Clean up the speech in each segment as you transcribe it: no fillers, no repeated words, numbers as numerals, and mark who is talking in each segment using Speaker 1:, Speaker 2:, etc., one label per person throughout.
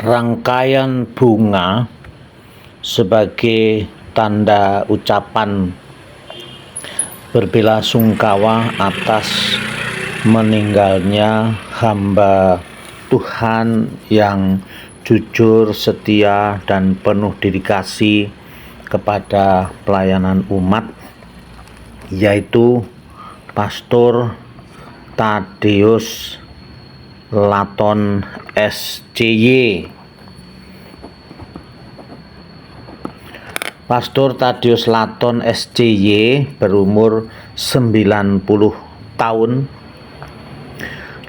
Speaker 1: rangkaian bunga sebagai tanda ucapan berbelasungkawa atas meninggalnya hamba Tuhan yang jujur, setia, dan penuh dedikasi kepada pelayanan umat, yaitu Pastor Tadeus Laton SCY. Pastor Tadeus Laton SCY berumur 90 tahun,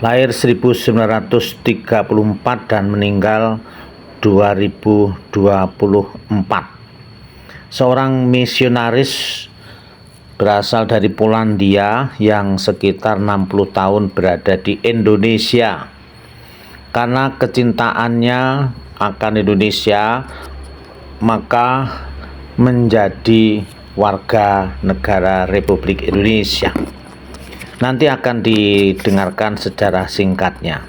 Speaker 1: lahir 1934 dan meninggal 2024. Seorang misionaris berasal dari Polandia yang sekitar 60 tahun berada di Indonesia. Karena kecintaannya akan Indonesia, maka menjadi warga negara Republik Indonesia. Nanti akan didengarkan sejarah singkatnya.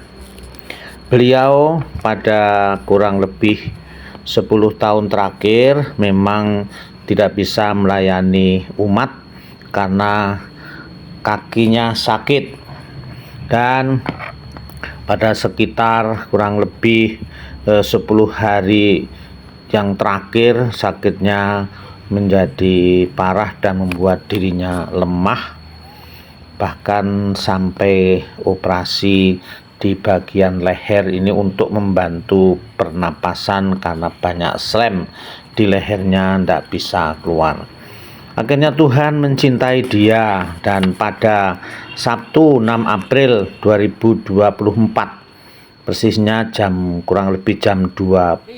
Speaker 1: Beliau pada kurang lebih 10 tahun terakhir memang tidak bisa melayani umat karena kakinya sakit, dan pada sekitar kurang lebih 10 hari yang terakhir sakitnya menjadi parah dan membuat dirinya lemah, bahkan sampai operasi di bagian leher ini untuk membantu pernapasan karena banyak slem di lehernya, tidak bisa keluar. Akhirnya Tuhan mencintai dia, dan pada Sabtu 6 April 2024, persisnya kurang lebih jam 22,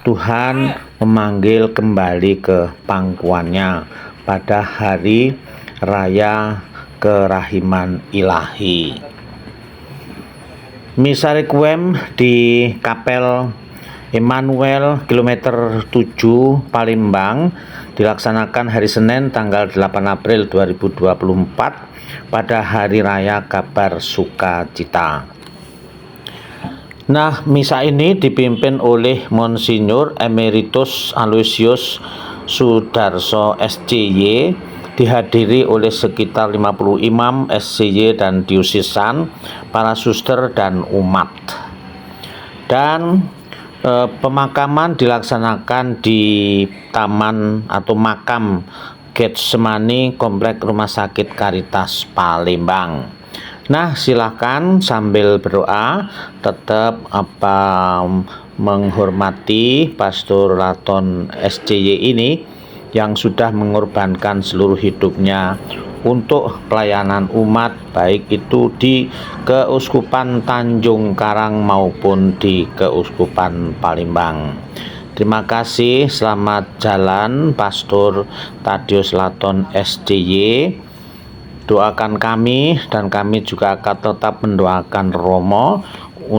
Speaker 1: Tuhan memanggil kembali ke pangkuannya pada hari raya kerahiman ilahi. Misa Requiem di Kapel Emmanuel kilometer 7 Palembang dilaksanakan hari Senin tanggal 8 April 2024 pada hari raya Kabar Sukacita. Nah, misa ini dipimpin oleh Monsinyur Emeritus Aloysius Sudarso SCY, dihadiri oleh sekitar 50 imam SCY dan diocesan, para suster dan umat. Dan pemakaman dilaksanakan di taman atau makam Getsemani Komplek Rumah Sakit Caritas Palembang. Nah, silakan sambil berdoa tetap menghormati Pastor Laton SCY ini yang sudah mengorbankan seluruh hidupnya untuk pelayanan umat, baik itu di Keuskupan Tanjung Karang maupun di Keuskupan Palembang. Terima kasih, selamat jalan Pastor Tadeus Laton SCY. Doakan kami, dan kami juga akan tetap mendoakan Romo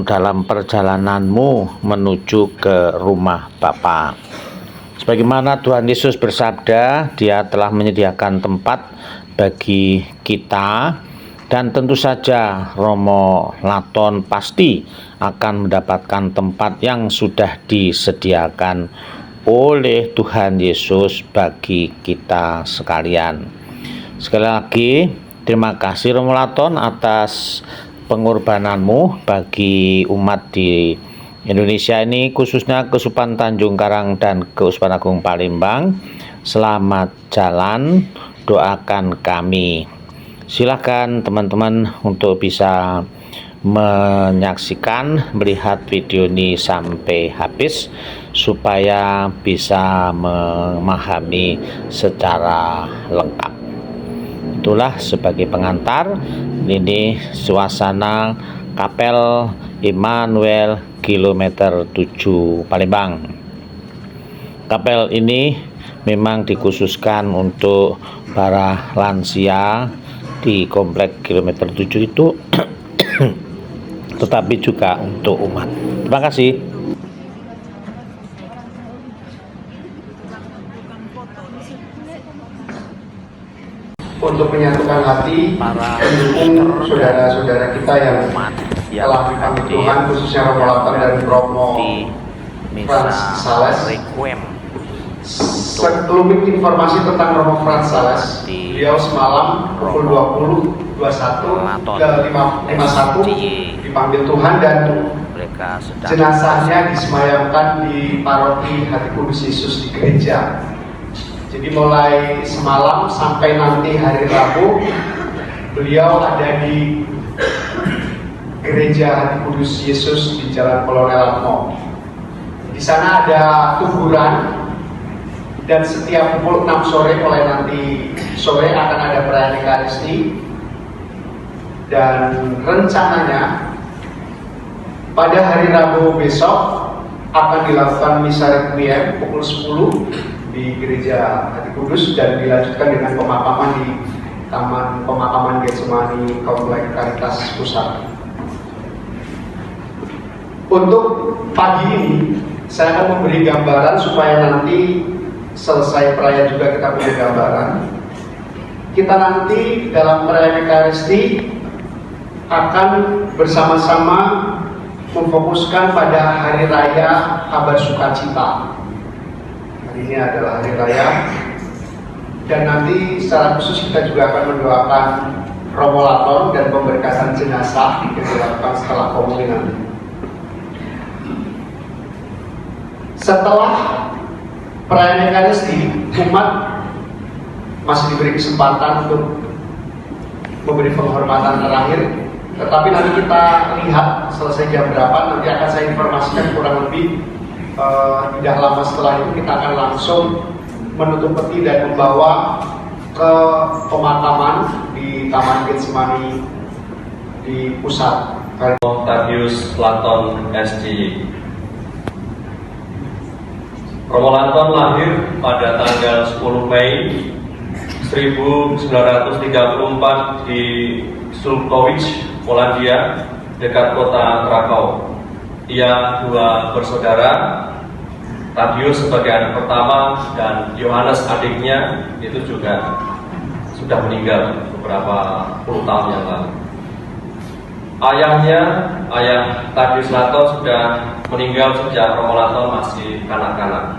Speaker 1: dalam perjalananmu menuju ke rumah Bapa. Sebagaimana Tuhan Yesus bersabda, Dia telah menyediakan tempat bagi kita, dan tentu saja Romo Laton pasti akan mendapatkan tempat yang sudah disediakan oleh Tuhan Yesus bagi kita sekalian. Sekali lagi, terima kasih Romo Laton atas pengorbananmu bagi umat di Indonesia ini, khususnya Keuskupan Tanjung Karang dan Keuskupan Agung Palembang. Selamat jalan, doakan kami. Silakan teman-teman untuk bisa menyaksikan, melihat video ini sampai habis supaya bisa memahami secara lengkap. Itulah sebagai pengantar, ini suasana Kapel Emmanuel kilometer 7 Palembang. Kapel ini memang dikhususkan untuk para lansia di komplek kilometer 7 itu tetapi juga untuk umat. Terima kasih.
Speaker 2: Untuk menyatukan hati, mendukung saudara-saudara kita yang
Speaker 1: yang
Speaker 2: telah dipanggil
Speaker 1: hadir
Speaker 2: Tuhan, khususnya Romo Laton dan Romo
Speaker 1: di
Speaker 2: Frans
Speaker 1: misa
Speaker 2: Sales.
Speaker 1: requiem.
Speaker 2: Sekelumit informasi tentang Romo Frans Sales, beliau semalam pukul 20.21 ke 51 dipanggil Tuhan dan
Speaker 1: Mereka sedang
Speaker 2: jenazahnya disemayamkan di paroki Hati Kudus Yesus di gereja. Jadi mulai semalam sampai nanti hari Rabu, beliau ada di gereja Hati Kudus Yesus di Jalan Kolonel Atmo. Di sana ada kuburan dan setiap pukul 6 sore mulai nanti sore akan ada perayaan Ekaristi dan rencananya pada hari Rabu besok akan dilakukan misa requiem pukul 10 di gereja Hati Kudus dan dilanjutkan dengan pemakaman di Taman Pemakaman Getsemani Komplek Karitas Pusat. Untuk pagi ini saya akan memberi gambaran supaya nanti selesai perayaan juga kita punya gambaran. Kita nanti dalam perayaan Ekaristi akan bersama-sama memfokuskan pada hari raya kabar sukacita. Hari ini adalah hari raya dan nanti secara khusus kita juga akan mendoakan Romo Laton dan pemberkatan jenazah yang dilakukan setelah komuni nanti. Setelah perayaan Ekaristi, umat masih diberi kesempatan untuk memberi penghormatan terakhir. Tetapi nanti kita lihat selesai jam berapa, nanti akan saya informasikan kurang lebih tidak lama setelah itu kita akan langsung menutup peti dan membawa ke pemakaman di Taman Getsemani di pusat.
Speaker 3: Thaddeus Laton SJ. Romo Laton lahir pada tanggal 10 Mei 1934 di Sulkowicz, Polandia, dekat kota Krakau. Ia dua bersaudara, Thaddeus sebagai anak pertama dan Yohanes adiknya itu juga sudah meninggal beberapa puluh tahun yang lalu. Ayah Thaddeus Laton sudah meninggal sejak Romo Laton masih kanak-kanak.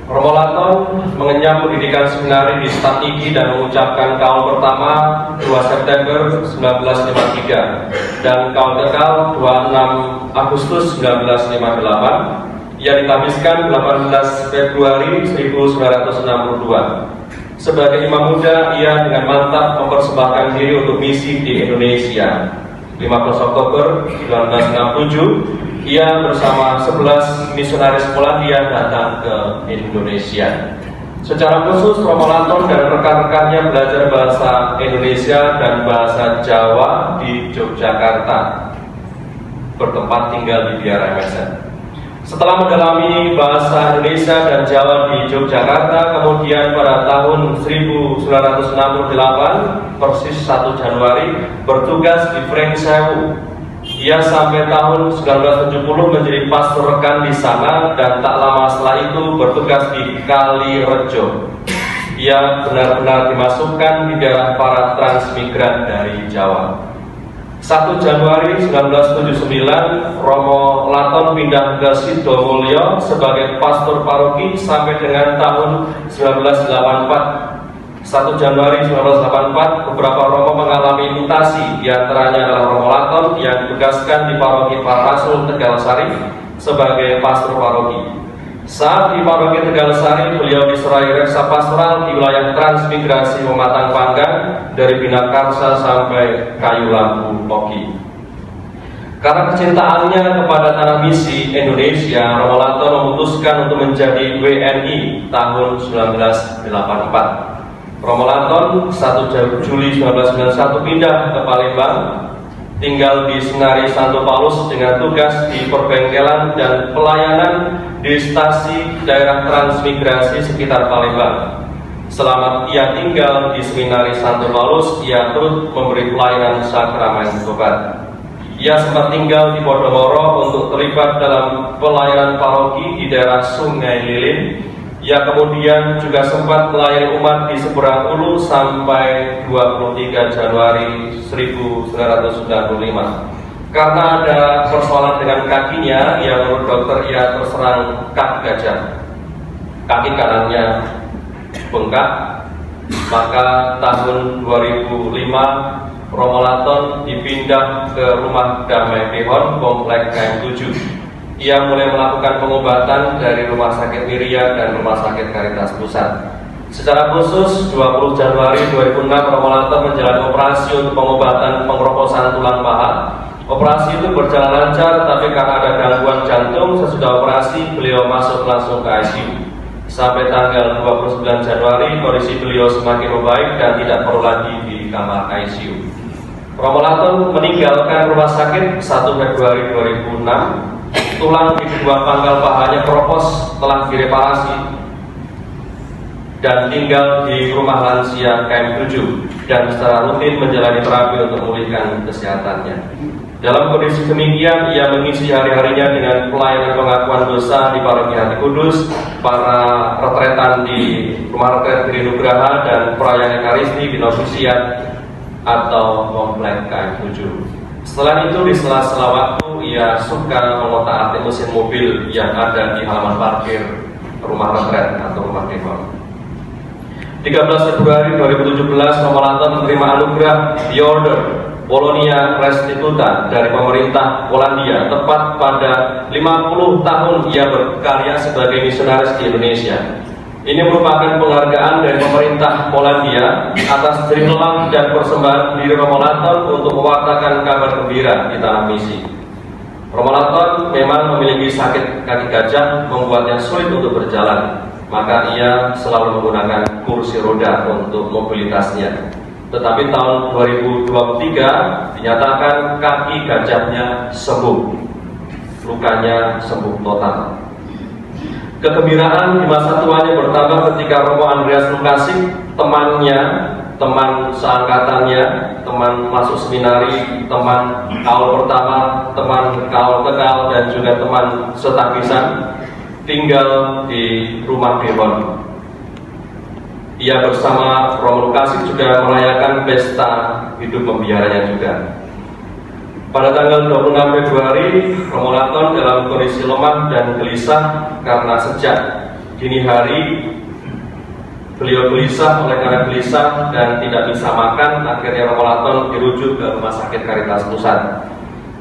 Speaker 3: Romo Laton mengenyam pendidikan seminari di Statigi dan mengucapkan kaul pertama 2 September 1953 dan kaul kekal 26 Agustus 1958. Ia ditabiskan 18 Februari 1962. Sebagai imam muda, ia dengan mantap mempersembahkan diri untuk misi di Indonesia. 15 Oktober 1967, ia bersama 11 misionaris Polandia datang ke Indonesia. Secara khusus, Romo Laton dan rekan-rekannya belajar bahasa Indonesia dan bahasa Jawa di Yogyakarta, bertempat tinggal di Biara MSN. Setelah mendalami bahasa Indonesia dan Jawa di Yogyakarta, kemudian pada tahun 1968, persis 1 Januari, bertugas di Pringsewu. Ia sampai tahun 1970 menjadi pastor rekan di sana dan tak lama setelah itu bertugas di Kalirejo. Ia benar-benar dimasukkan di daerah para transmigran dari Jawa. 1 Januari 1979, Romo Laton pindah ke Sidomulyo sebagai pastor paroki sampai dengan tahun 1984. 1 Januari 1984, beberapa romo mengalami mutasi, di antaranya adalah Romo Laton yang ditugaskan di paroki Parasul Tegalsari sebagai pastor paroki. Saat di paroki Tegalsari, beliau diserai reksa pastoral di wilayah transmigrasi Pematang Panggang dari Binakarsa sampai Kayu Lampu Oki. Karena kecintaannya kepada tanah misi Indonesia, Romo Laton memutuskan untuk menjadi WNI tahun 1984. Romo Laton 1 Juli 1991 pindah ke Palembang, tinggal di Senari Santo Paulus dengan tugas di perbengkelan dan pelayanan di stasi daerah transmigrasi sekitar Palembang. Selama ia tinggal di Seminari Santo Paulus, ia turut memberi pelayanan sakramen tobat. Ia sempat tinggal di Podomoro untuk terlibat dalam pelayanan paroki di daerah Sungai Lilin. Ia kemudian juga sempat melayani umat di Seberang Ulu sampai 23 Januari 1995. Karena ada persoalan dengan kakinya, yang menurut dokter ia terserang kaki gajah. Kaki kanannya bengkak, maka tahun 2005 Romo Laton dipindah ke Rumah Damai Pehon, Komplek KM7. Ia mulai melakukan pengobatan dari Rumah Sakit Miria dan Rumah Sakit Caritas Pusat. Secara khusus, 20 Januari 2006 Romo Laton menjalani operasi untuk pengobatan pengeroposan tulang paha. Operasi itu berjalan lancar, tapi karena ada gangguan jantung, sesudah operasi beliau masuk langsung ke ICU. Sampai tanggal 29 Januari, kondisi beliau semakin membaik dan tidak perlu lagi di kamar ICU. Romo Laton meninggalkan rumah sakit 1 Februari 2006. Tulang di kedua pangkal pahanya keropos telah direparasi dan tinggal di rumah lansia KM7 dan secara rutin menjalani terapi untuk memulihkan kesehatannya. Dalam kondisi demikian, ia mengisi hari-harinya dengan pelayanan pengakuan dosa di Paroki Hati Kudus, para retretan di Rumah Retret Giri Nugraha, dan perayaan Ekaristi di novisiat atau Komplek KM7. Setelah itu, di sela-sela waktu, ia suka mengotak-atik mesin mobil yang ada di halaman parkir rumah retret atau rumah dewa. 13 Februari 2017, Romo Laton menerima anugerah The Order Polonia Restituta dari pemerintah Polandia, tepat pada 50 tahun ia berkarya sebagai misionaris di Indonesia. Ini merupakan penghargaan dari pemerintah Polandia atas jerih dan persembahan diri Romo Laton untuk mewartakan kabar gembira di tanah misi. Romo Laton memang memiliki sakit kaki gajah membuatnya sulit untuk berjalan, maka ia selalu menggunakan kursi roda untuk mobilitasnya. Tetapi tahun 2023 dinyatakan kaki gajahnya sembuh, lukanya sembuh total. Kegembiraan di masa tuanya bertambah ketika Romo Andreas Lukasik, teman seangkatannya, teman masuk seminari, teman kaul pertama, teman kaul kekal, dan juga teman setakisan tinggal di rumah Devon. Ia bersama Romo Lukasik juga merayakan pesta hidup pembiaranya juga. Pada tanggal 26 Februari, Romo Laton dalam kondisi lemah dan gelisah karena sejak dini hari beliau gelisah. Oleh karena gelisah dan tidak bisa makan, akhirnya Romo Laton dirujuk ke Rumah Sakit Caritas Pusat.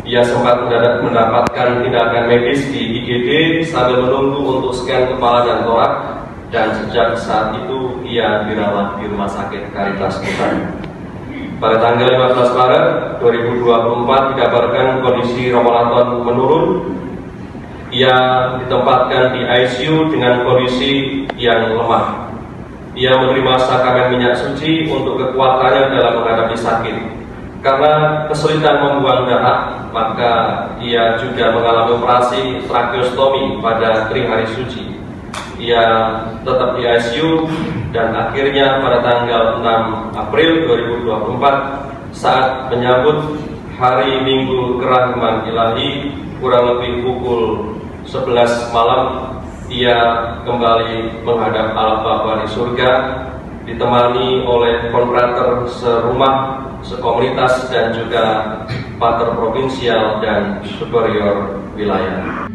Speaker 3: Ia sempat mendapatkan tindakan medis di IGD sambil menunggu untuk scan kepala dan torak, dan sejak saat itu ia dirawat di Rumah Sakit Caritas Pusat. Pada tanggal 15 Maret 2024 dikabarkan kondisi Romo Laton menurun. Ia ditempatkan di ICU dengan kondisi yang lemah. Ia menerima sakramen minyak suci untuk kekuatannya dalam menghadapi sakit. Karena kesulitan membuang darah, maka ia juga mengalami operasi tracheostomi pada tering hari suci. Ia tetap di ICU dan akhirnya pada tanggal 6 April 2024 saat menyambut hari Minggu Kerahiman Ilahi kurang lebih pukul 11 malam, ia kembali menghadap Allah Bapa di surga, ditemani oleh konfrater serumah, sekomunitas, dan juga pater provinsial dan superior wilayah.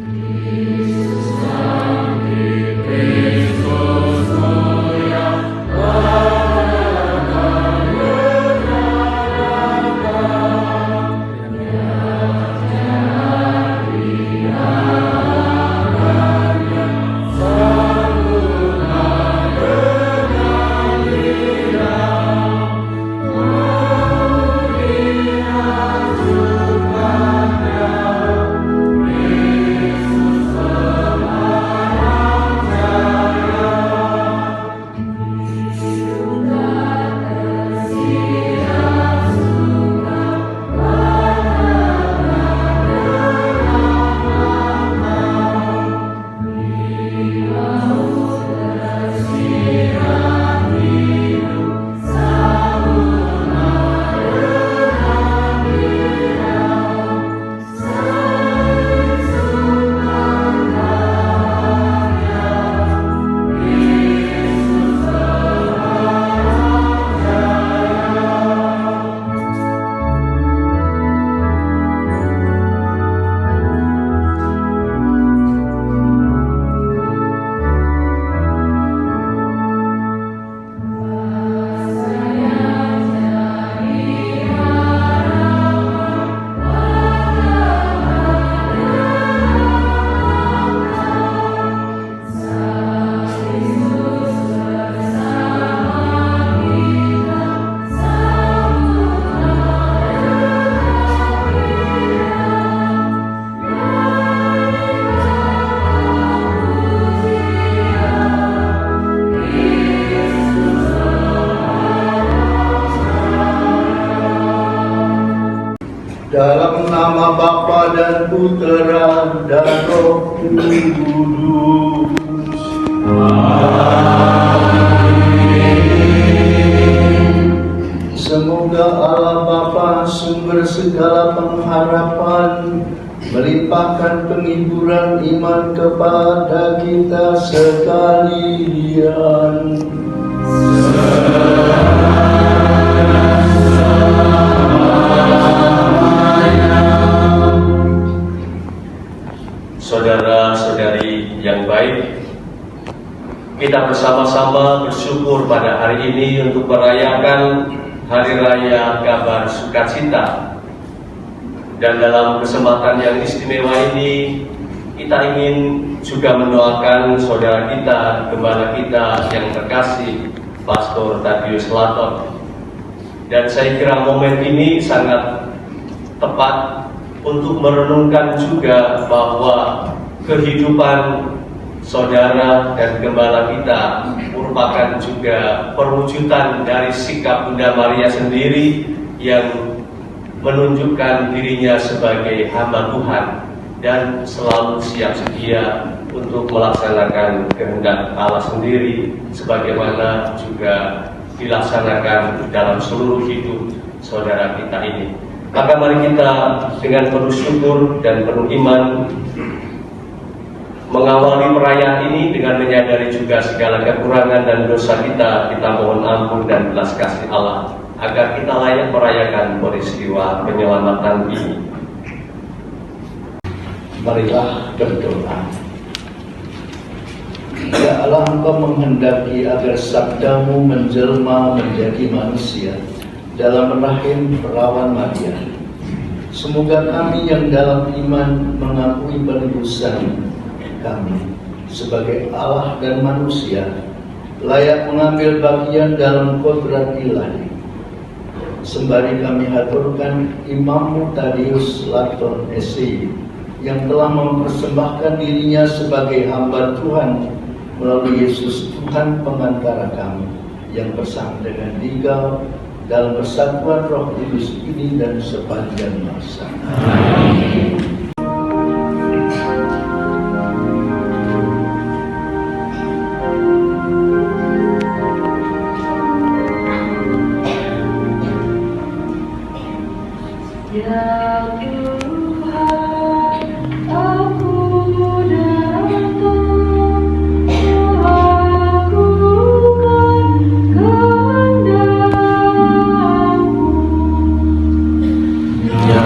Speaker 2: nama Bapa dan Putera dan Roh Kudus. Semoga Allah Bapa sumber segala pengharapan melimpahkan penghiburan iman kepada kita sekalian.
Speaker 3: Saudara-saudari yang baik, kita bersama-sama bersyukur pada hari ini untuk merayakan Hari Raya Kabar Sukacita. Dan dalam kesempatan yang istimewa ini, kita ingin juga mendoakan saudara kita, gembala kita yang terkasih, Pastor Thaddeus Laton. Dan saya kira momen ini sangat tepat untuk merenungkan juga bahwa kehidupan saudara dan gembala kita merupakan juga perwujudan dari sikap Bunda Maria sendiri yang menunjukkan dirinya sebagai hamba Tuhan dan selalu siap sedia untuk melaksanakan kehendak Allah sendiri sebagaimana juga dilaksanakan dalam seluruh hidup saudara kita ini. Maka mari kita dengan penuh syukur dan penuh iman mengawali perayaan ini dengan menyadari juga segala kekurangan dan dosa kita mohon ampun dan belas kasih Allah agar kita layak merayakan peristiwa penyelamatan ini.
Speaker 2: Marilah berdoa. Ya Allah, Engkau menghendaki agar sabdamu menjelma menjadi manusia dalam rahim perawan Maria. Semoga kami yang dalam iman mengakui penebusan kami sebagai Allah dan manusia layak mengambil bagian dalam kodrat ilahi. Sembari kami haturkan Imam Thaddeus Laton SC yang telah mempersembahkan dirinya sebagai hamba Tuhan melalui Yesus Tuhan pengantara kami yang bersama dengan Digau dalam persatuan Roh Kudus ini dan sepanjang masa. Amin.
Speaker 4: Ya Tuhan, aku datang melakukan kehendak-Mu. Ya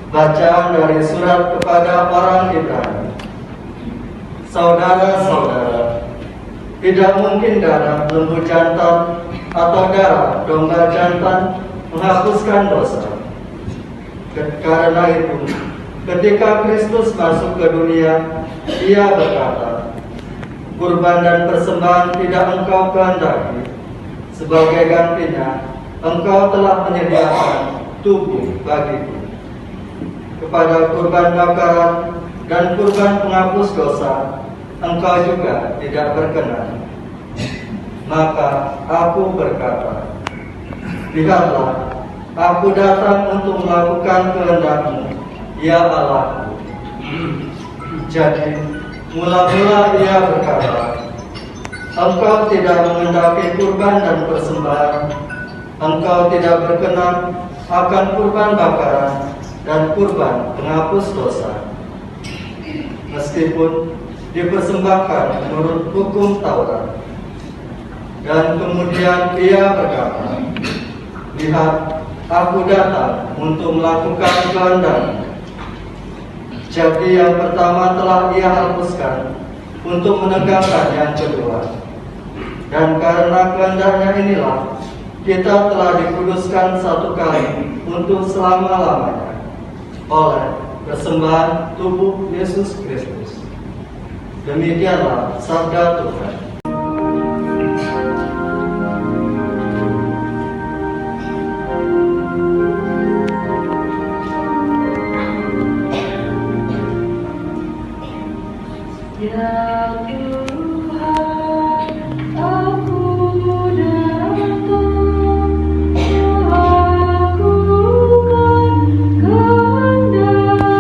Speaker 4: Bacaan dari surat kepada orang Ibrani. Saudara-saudara, tidak mungkin darah lembu jantan atau darah domba jantan menghapuskan dosa. Karena itu, ketika Kristus masuk ke dunia, Ia berkata, "Kurban dan persembahan tidak Engkau kehendaki, sebagai gantinya Engkau telah menyediakan tubuh bagiku. Kepada kurban bakaran dan kurban penghapus dosa, Engkau juga tidak berkenan." Maka aku berkata, "Lihatlah, aku datang untuk melakukan kehendak-Mu, ya Allahku." Jadi, mula-mula Ia berkata, "Engkau tidak menghendaki kurban dan persembahan, Engkau tidak berkenan akan kurban bakaran dan kurban penghapus dosa, meskipun dipersembahkan menurut hukum Taurat." Dan kemudian Ia berkata, "Lihat, aku datang untuk melakukan kehendak-Mu." Jadi yang pertama telah Ia hapuskan untuk menegakkan yang kedua. Dan karena kehendaknya inilah kita telah dikuduskan satu kali untuk selama-lamanya oleh persembahan tubuh Yesus Kristus. Demikianlah sabda Tuhan.
Speaker 5: Ya Tuhan, aku datang melakukan kehendak-Mu.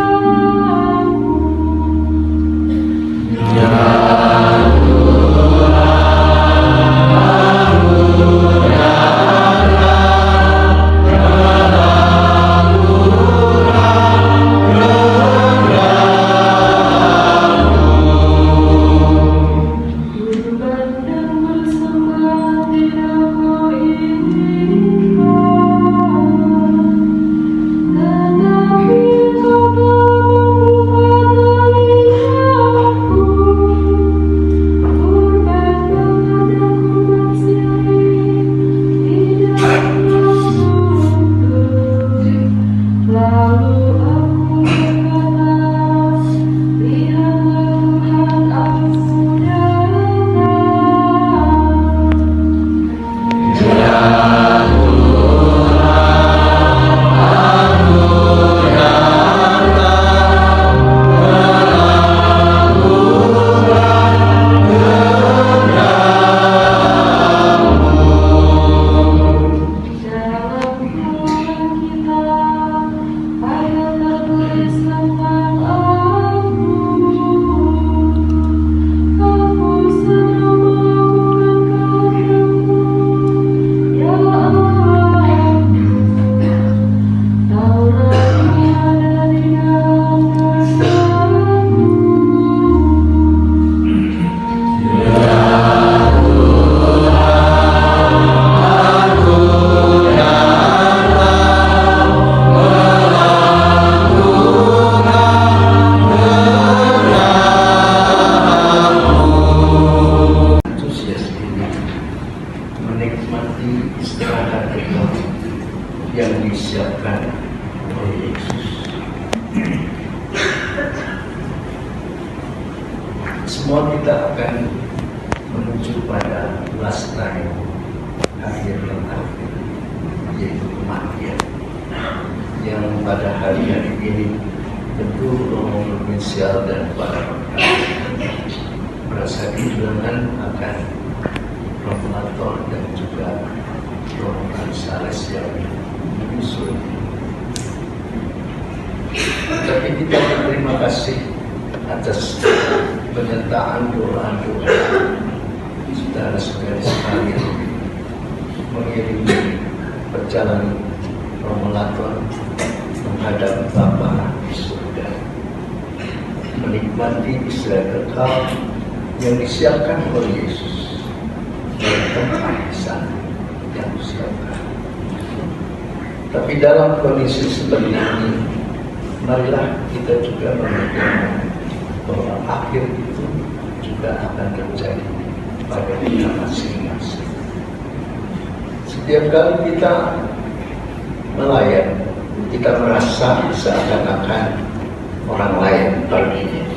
Speaker 6: yang disiapkan oleh Yesus. Semua kita akan menuju pada last time, akhir yang akhir, yaitu kematian, yang pada hari ini tentu Romo Provinsial dan para merasa kehilangan akan Promotor dan juga Romo Gonzales yang menyusul. Tapi kita berterima kasih atas penyertaan doa-doa saudara-saudara sekalian mengiringi perjalanan Promotor menghadap Bapa di surga, menikmati Israel kekal yang disiapkan oleh Yesus dan tempat di sana yang disiapkan. Tapi dalam kondisi seperti ini, marilah kita juga mengerti bahwa akhir itu juga akan terjadi pada kita masing-masing. Setiap kali kita melayani, kita merasa seakan-akan orang lain pergi,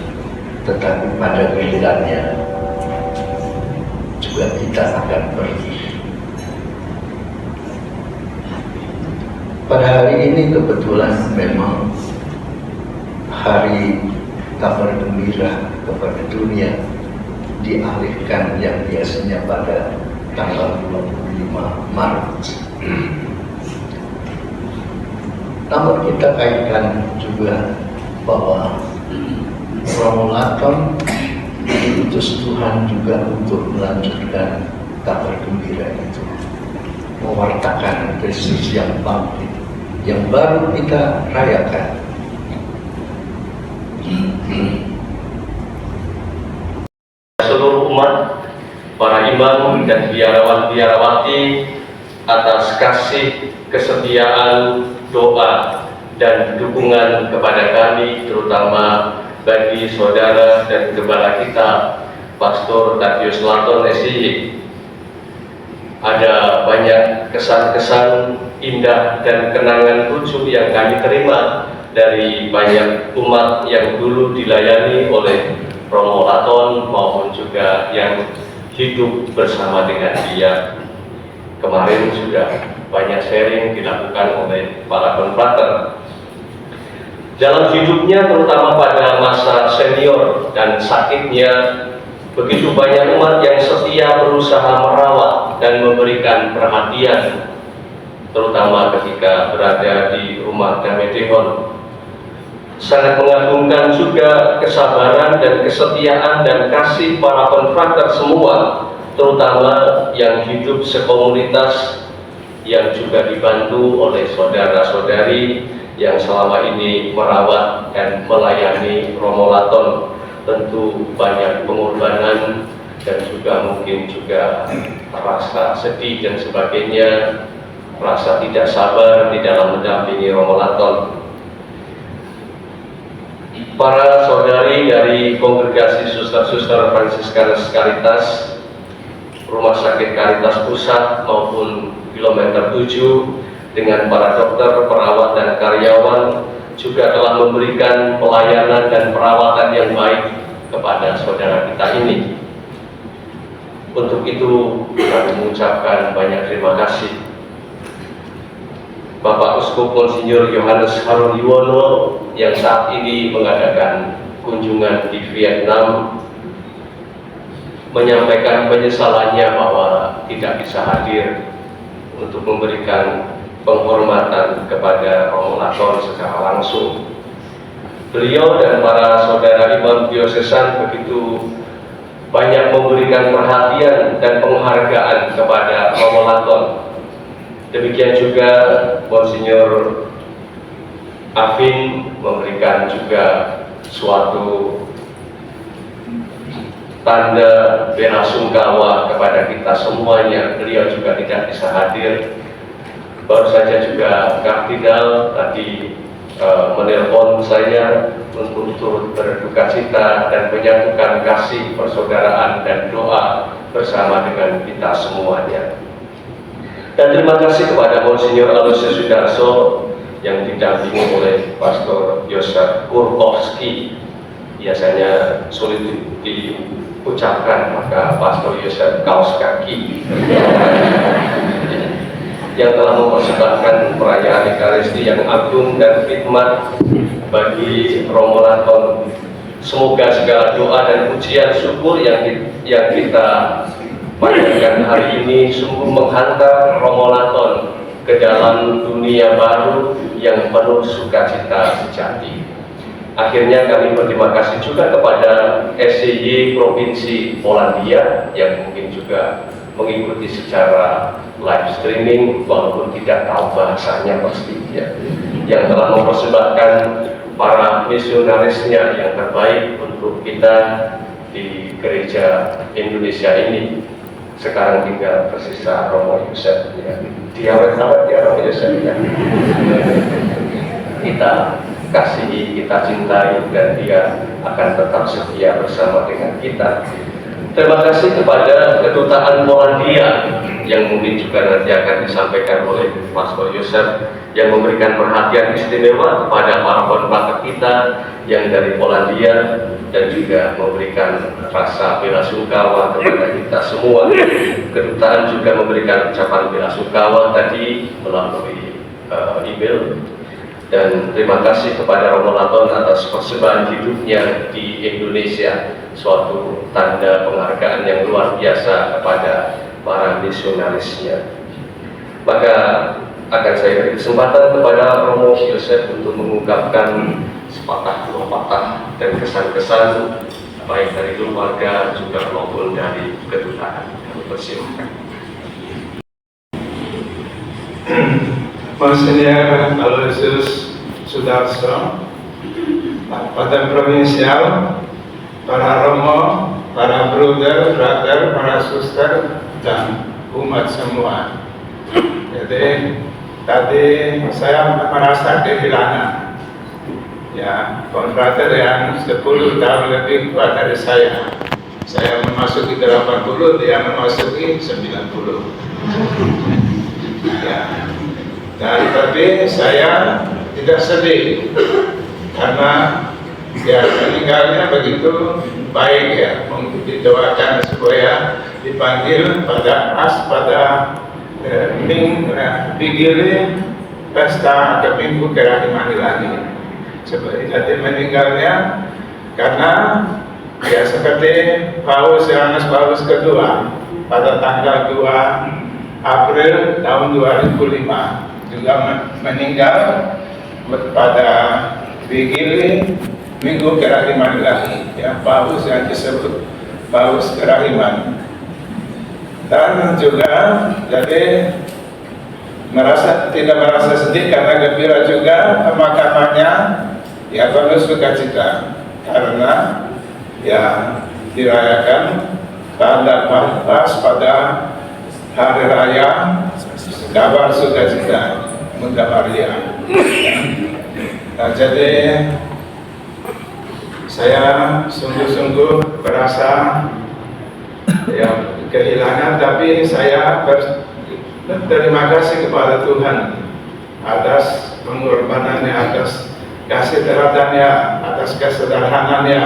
Speaker 6: tetapi pada gilirannya juga kita akan pergi. Pada hari ini kebetulan memang hari kabar gembira kepada dunia dialihkan yang biasanya pada tanggal 25 Maret. Namun kita kaitkan juga bahwa Romulaton diutus Tuhan juga untuk melanjutkan kabar gembira itu, mewartakan Kristus yang bangkit, yang baru kita rayakan.
Speaker 3: Seluruh umat, para imam dan biarawan-biarawati atas kasih, kesetiaan, doa, dan dukungan kepada kami, terutama bagi saudara dan gembala kita, Pastor Tatius Laton SIY. Ada banyak kesan-kesan indah dan kenangan lucu yang kami terima dari banyak umat yang dulu dilayani oleh Romo Laton maupun juga yang hidup bersama dengan dia. Kemarin sudah banyak sharing dilakukan oleh para konfrater. Dalam hidupnya, terutama pada masa senior dan sakitnya, begitu banyak umat yang setia berusaha merawat dan memberikan perhatian, terutama ketika berada di rumah Damai Dehon. Sangat mengagumkan juga kesabaran dan kesetiaan dan kasih para konfrater semua, terutama yang hidup sekomunitas, yang juga dibantu oleh saudara-saudari yang selama ini merawat dan melayani Romo Laton. Tentu banyak pengorbanan dan juga mungkin juga rasa sedih dan sebagainya, rasa tidak sabar di dalam mendampingi Romo Laton. Para saudari dari kongregasi Suster-Suster Fransiskanus Caritas, Rumah Sakit Caritas Pusat maupun Kilometer 7 dengan para dokter, perawat, dan karyawan juga telah memberikan pelayanan dan perawatan yang baik kepada saudara kita ini. Untuk itu kami mengucapkan banyak terima kasih. Bapak Uskup Monsinyur Yohanes Harun Yuwono yang saat ini mengadakan kunjungan di Vietnam menyampaikan penyesalannya bahwa tidak bisa hadir untuk memberikan penghormatan kepada Romo Laton secara langsung. Beliau dan para saudara imam diosesan begitu banyak memberikan perhatian dan penghargaan kepada Romo Laton. Demikian juga Monsinyur Afin memberikan juga suatu tanda bela sungkawa kepada kita semuanya. Beliau juga tidak bisa hadir. Baru saja juga Kardinal tadi menelpon saya untuk turut berduka cita dan menyatukan kasih persaudaraan dan doa bersama dengan kita semuanya. Dan terima kasih kepada Monsinyur Aloysius Sudarso yang didampingi oleh Pastor Yosef Kurkowski. Biasanya sulit diucapkan, maka Pastor Yosef kaos kaki yang telah mempersembahkan perayaan Ekaristi yang agung dan khidmat bagi Romo Laton. Semoga segala doa dan pujian syukur yang kita panjatkan hari ini sungguh menghantar Romo Laton ke dalam dunia baru yang penuh sukacita sejati. Akhirnya kami berterima kasih juga kepada SCY Provinsi Polandia yang mungkin juga mengikuti secara live streaming walaupun tidak tahu bahasanya pastinya, yang telah mempersembahkan para misionarisnya yang terbaik untuk kita di gereja Indonesia ini. Sekarang tinggal tersisa Romo Yosef ya. Diawet-awet ya Romo Yosef ya. Kita kasihi, kita cintai, dan dia akan tetap setia bersama dengan kita. Terima kasih kepada Kedutaan Polandia yang mungkin juga nanti akan disampaikan oleh Pastor Yosef yang memberikan perhatian istimewa kepada para penempatan kita yang dari Polandia dan juga memberikan rasa belasungkawa kepada kita semua. Kedutaan juga memberikan ucapan belasungkawa tadi melalui email. Dan terima kasih kepada Romo Laton atas persembahan hidupnya di Indonesia, suatu tanda penghargaan yang luar biasa kepada para misionarisnya. Maka akan saya beri kesempatan kepada Romo Yosef untuk mengungkapkan sepatah dua patah dan kesan-kesan baik dari keluarga juga maupun dari kedutaan. Kami persilakan.
Speaker 7: Monsenyer Aloysius Sudarso, Badan Provinsial, para Romo, para brother, para suster, dan umat semua. Jadi tadi saya merasa kehilangan, ya, konfrater yang 10 tahun lebih tua dari saya. Saya memasuki 80, dia memasuki 90. Ya. Dan tapi saya tidak sedih karena ya meninggalnya begitu baik ya, untuk didoakan supaya dipanggil pada Vigili Pesta Keminggu Kerahiman Ilahi. Seperti tadi meninggalnya karena ya seperti Paus Yohanes Paulus kedua pada tanggal 2 April tahun 2005 juga meninggal pada Vigili Minggu Kerahiman Ilahi, ya, Paus yang disebut Paus Kerahiman. Dan juga jadi tidak merasa sedih karena gembira juga pemakamannya ya penuh sukacita karena ya dirayakan pas pada hari raya kabar sukacita Bunda Maria. Nah, jadi saya sungguh-sungguh merasa ya kehilangan, tapi saya berterima kasih kepada Tuhan atas pengorbanannya, atas kasih teladannya, atas kesederhanaannya,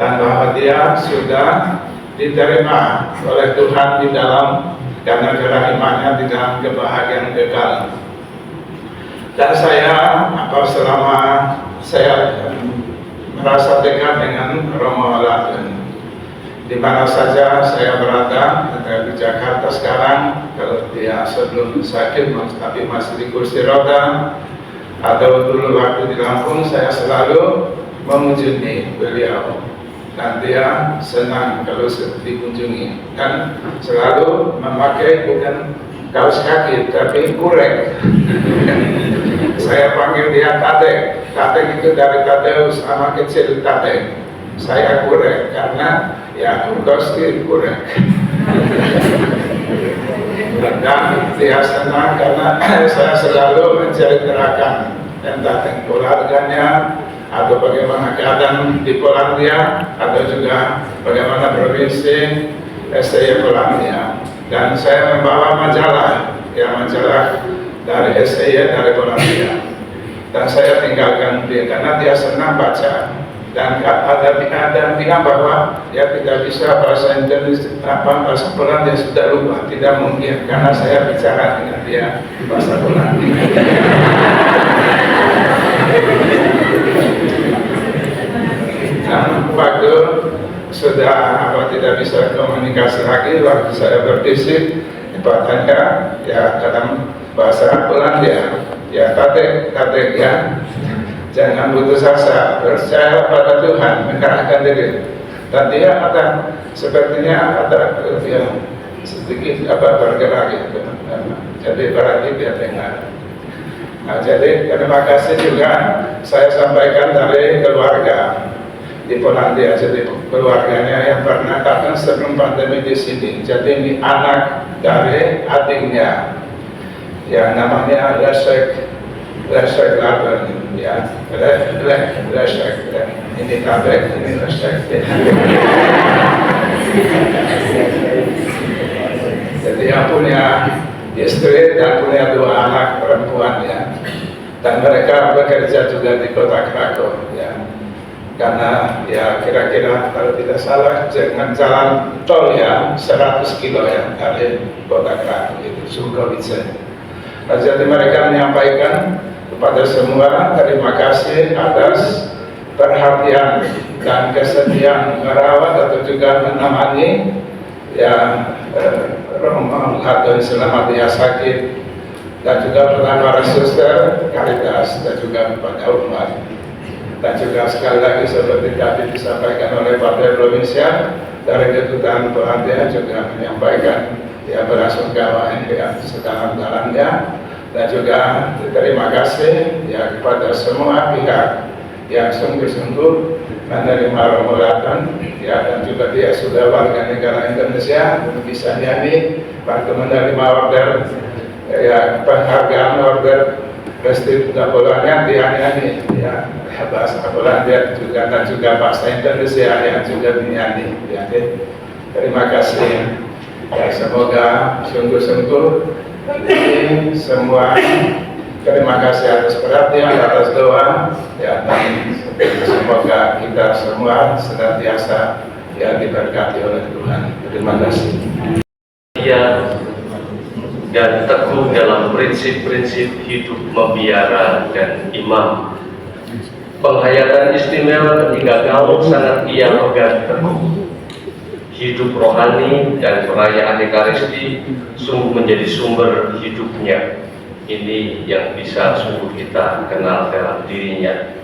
Speaker 7: dan bahwa dia sudah diterima oleh Tuhan di dalam karena kerahimannya di dalam kebahagiaan kekal. Dan saya selama saya merasa dekat dengan Romo Laton, di mana saja saya berada, di Jakarta sekarang, kalau dia sebelum sakit tapi masih di kursi roda, atau dulu waktu di Lampung, saya selalu mengunjungi beliau. Dan dia senang kalau dikunjungi, dan selalu memakai bukan kaos kaki tapi kurek. Saya panggil dia Tatek. Tatek itu dari Tadeus, sama kecil Tatek. Saya kurek karena ya kurkoski kurek. Dan dia senang karena saya selalu menceritakan tentang keluarganya, atau bagaimana keadaan di Polandia, atau juga bagaimana provinsi STY Polandia. Dan saya membawa majalah, ya majalah dari STY dari Polandia. Dan saya tinggalkan dia karena dia senang baca. Dan ada bilang bahwa dia tidak bisa bahasa Indonesia, bahasa Polandia sudah lupa, tidak mungkin karena saya bicara dengan dia bahasa Polandia. Dan waktu sudah tidak bisa komunikasi lagi, waktu saya berbisik, katanya ya dalam bahasa Polandia, ya Tatek ya, jangan putus asa, percaya pada Tuhan, mengerahkan diri. Dan dia sepertinya ada ya, sedikit bergerak gitu. Jadi berarti dia dengar. Nah, jadi terima kasih juga saya sampaikan dari keluarga di Polandia. Jadi keluarganya yang pernah datang sebelum pandemi di sini. Jadi ini anak dari adiknya yang namanya Leszek Laton, ya, Leszek. Ini Tatek, ini Leszek. Jadi yang punya istri dan punya 2 anak perempuan ya. Dan mereka bekerja juga di kota Krakow ya. Karena ya kira-kira kalau tidak salah dengan jalan tol ya 100 kilo ya dari kota Krakow itu Sukowice. Nah, jadi mereka menyampaikan kepada semua terima kasih atas perhatian dan kesediaan merawat atau juga menemani ya Romo atau selama dia sakit, dan juga kepada suster Caritas dan juga kepada umat. Dan juga sekali lagi seperti tadi disampaikan oleh Pak Provinsial dari Kedutaan Polandia juga menyampaikan ya berasungkawa yang sedalam-dalamnya, dan juga terima kasih ya kepada semua pihak yang sungguh-sungguh menerima Romo Latton ya, dan juga dia sudah warga negara Indonesia bisa nyanyi waktu menerima order ya penghargaan order Prestij Polandia, dia nyanyi ya bahasa Polandia juga, dan juga bahasa Indonesia yang juga dinyanyi ya. Terima kasih ya, semoga sungguh-sungguh ini semua. Terima kasih atas perhatian, atas doa ya, dan semoga kita semua senantiasa ya diberkati oleh Tuhan. Terima kasih.
Speaker 3: Ia dan teguh dalam prinsip-prinsip hidup membiara dan imam. Penghayatan istimewa ketika Gaul sangat ia pegang teguh. Hidup rohani dan perayaan Ekaristi sungguh menjadi sumber hidupnya. Ini yang bisa sungguh kita kenal dalam dirinya.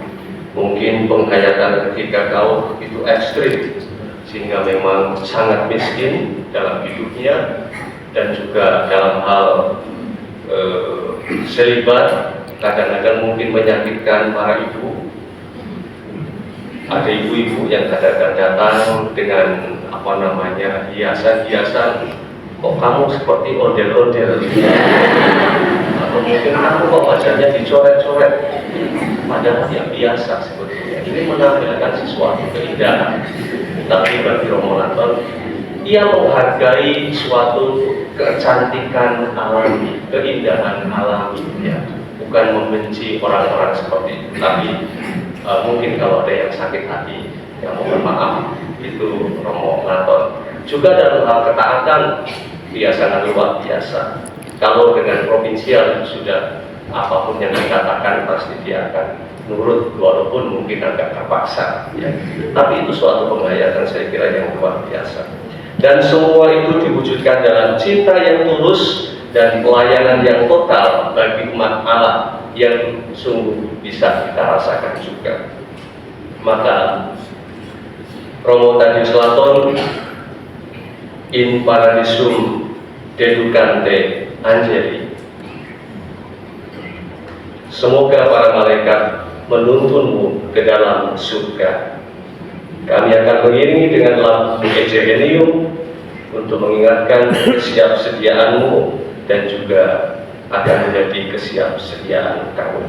Speaker 3: Mungkin penghayatan ketika Gaul itu ekstrim, sehingga memang sangat miskin dalam hidupnya, dan juga dalam hal selibat kadang-kadang mungkin menyakitkan para ibu. Ada ibu-ibu yang kadang-kadang datang dengan hiasan-hiasan, kok kamu seperti ondel-ondel, atau mungkin aku kok wajahnya dicoret-coret, padahal yang biasa sebetulnya. Ini menampilkan sesuatu keindahan. Tapi bagi Romo Latton, ia menghargai suatu kecantikan alami, keindahan alami ya. Bukan membenci orang-orang seperti itu, tapi mungkin kalau ada yang sakit hati, yang mohon maaf, itu Romo Latton. Juga dalam hal ketaatan, dia sangat luar biasa. Kalau dengan provinsial sudah apapun yang dikatakan pasti dia akan nurut, walaupun mungkin agak terpaksa ya. Tapi itu suatu penghayatan saya kira yang luar biasa. Dan semua itu diwujudkan dalam cinta yang tulus dan pelayanan yang total bagi umat Allah yang sungguh bisa kita rasakan juga. Maka Romo Tadius Latton in paradisum deducante angeli. Semoga para malaikat menuntunmu ke dalam surga. Kami akan mengiringi dengan lagu Ecce Genium untuk mengingatkan kesiapsediaanmu dan juga akan menjadi kesiapsediaan kamu.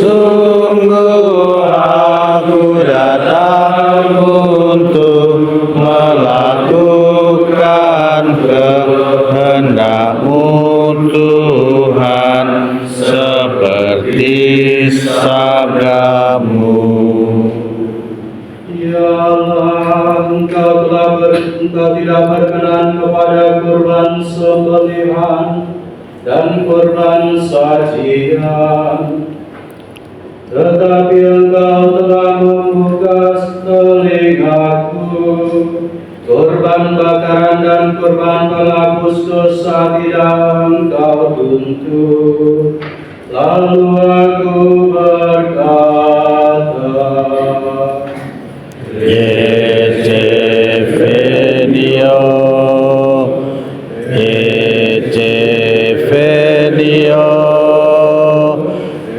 Speaker 1: Sungguh aku datang untuk melakukan kehendak-Mu Tuhan, seperti sabda-Mu.
Speaker 4: Ya Allah, Engkau tidak berkenan kepada kurban sembelihan dan kurban sajian, tetapi Engkau telah membuka telingaku. Kurban bakaran dan kurban penghapus dosa tidak Engkau tuntut. Lalu aku berkata,
Speaker 1: Ecce venio, Ecce venio,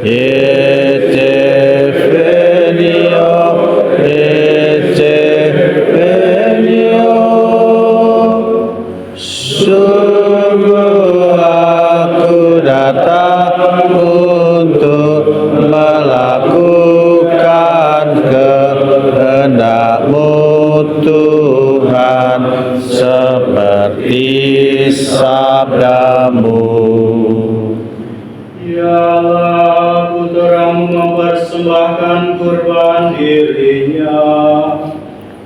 Speaker 1: Ecce venio, Ecce venio. Tuhan, seperti sabdamu.
Speaker 8: Ialah putramu mempersembahkan kurban dirinya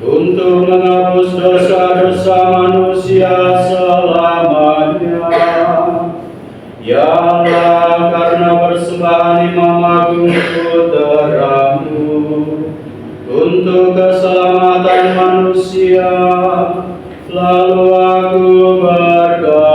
Speaker 8: untuk menghapus dosa-dosa manusia selamanya. Ialah karena persembahan Imam Agung putramu untuk keselamatan manusia, lalu aku berkata,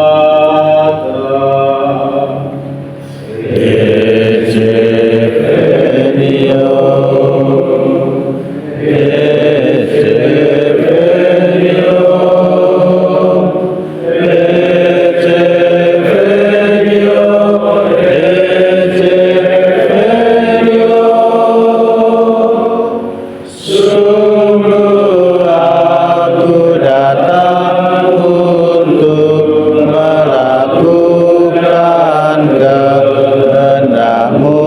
Speaker 1: Sungguh aku datang untuk melakukan kehendak-Mu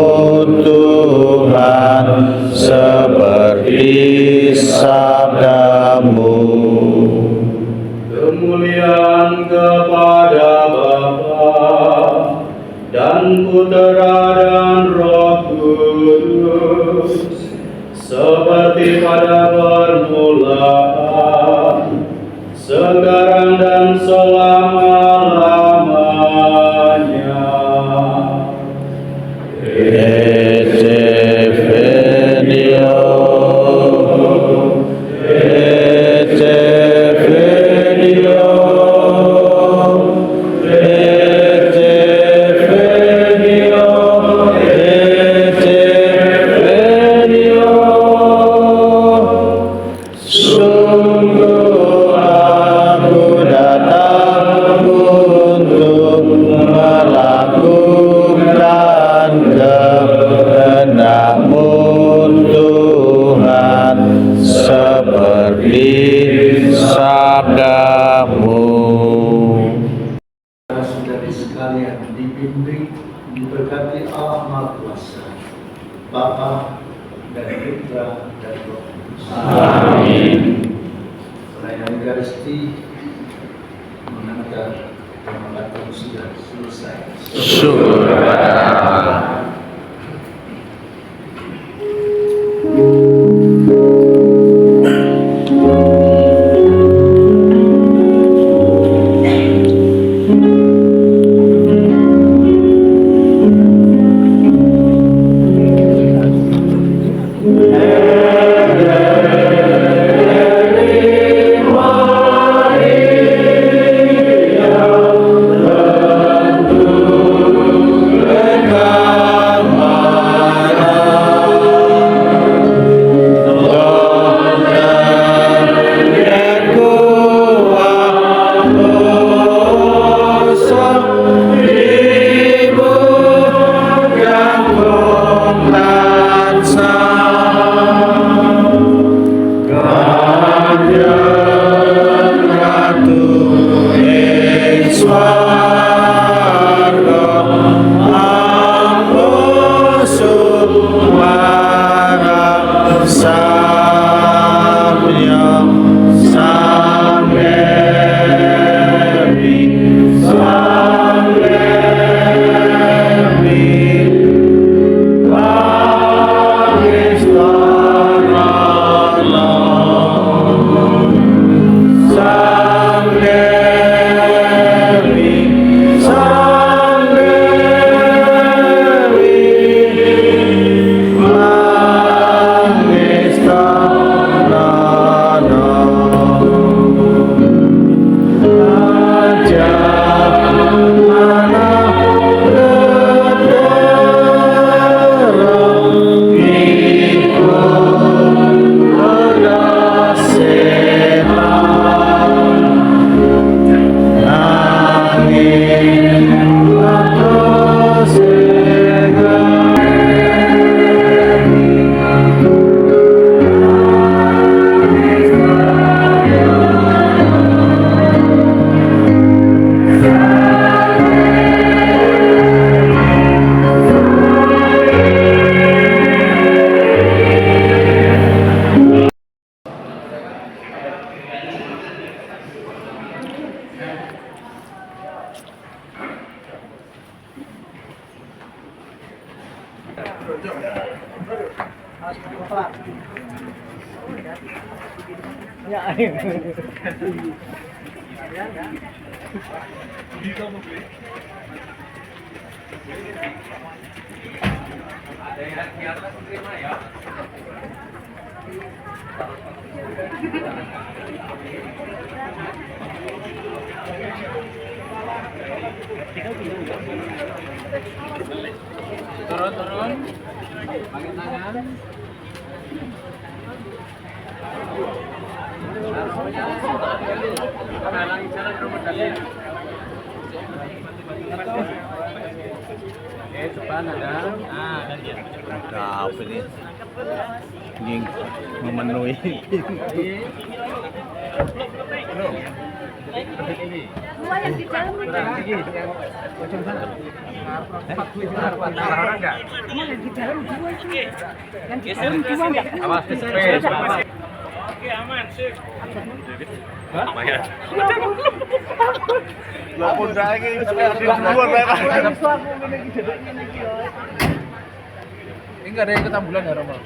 Speaker 1: Tuhan, seperti sabdamu.
Speaker 8: kemuliaan kepada Bapa dan Putera dan Roh Kudus, seperti pada permulaan, sekarang dan selama-lamanya.
Speaker 1: Sungguh aku datang untuk melakukan kehendak-Mu Tuhan, seperti sabdamu.
Speaker 6: Saudara-saudari sekalian, dibimbing, diberkati Allah Maha Kuasa, Bapa dan Putra dan Roh Kudus.
Speaker 1: Amin.
Speaker 6: Pelayanan Ekaristi mengantar pemakaman sudah selesai.
Speaker 1: Syukur kepada Allah. Apa ini? Ini memenuhi.
Speaker 5: Semua yang di dalam ini. Semua yang di dalam dua itu. Yang di dalam dua enggak.
Speaker 8: Oke, aman, sip.
Speaker 1: Lapor lagi duluan
Speaker 9: Ini enggak ada yang ketambulan ya, Romo?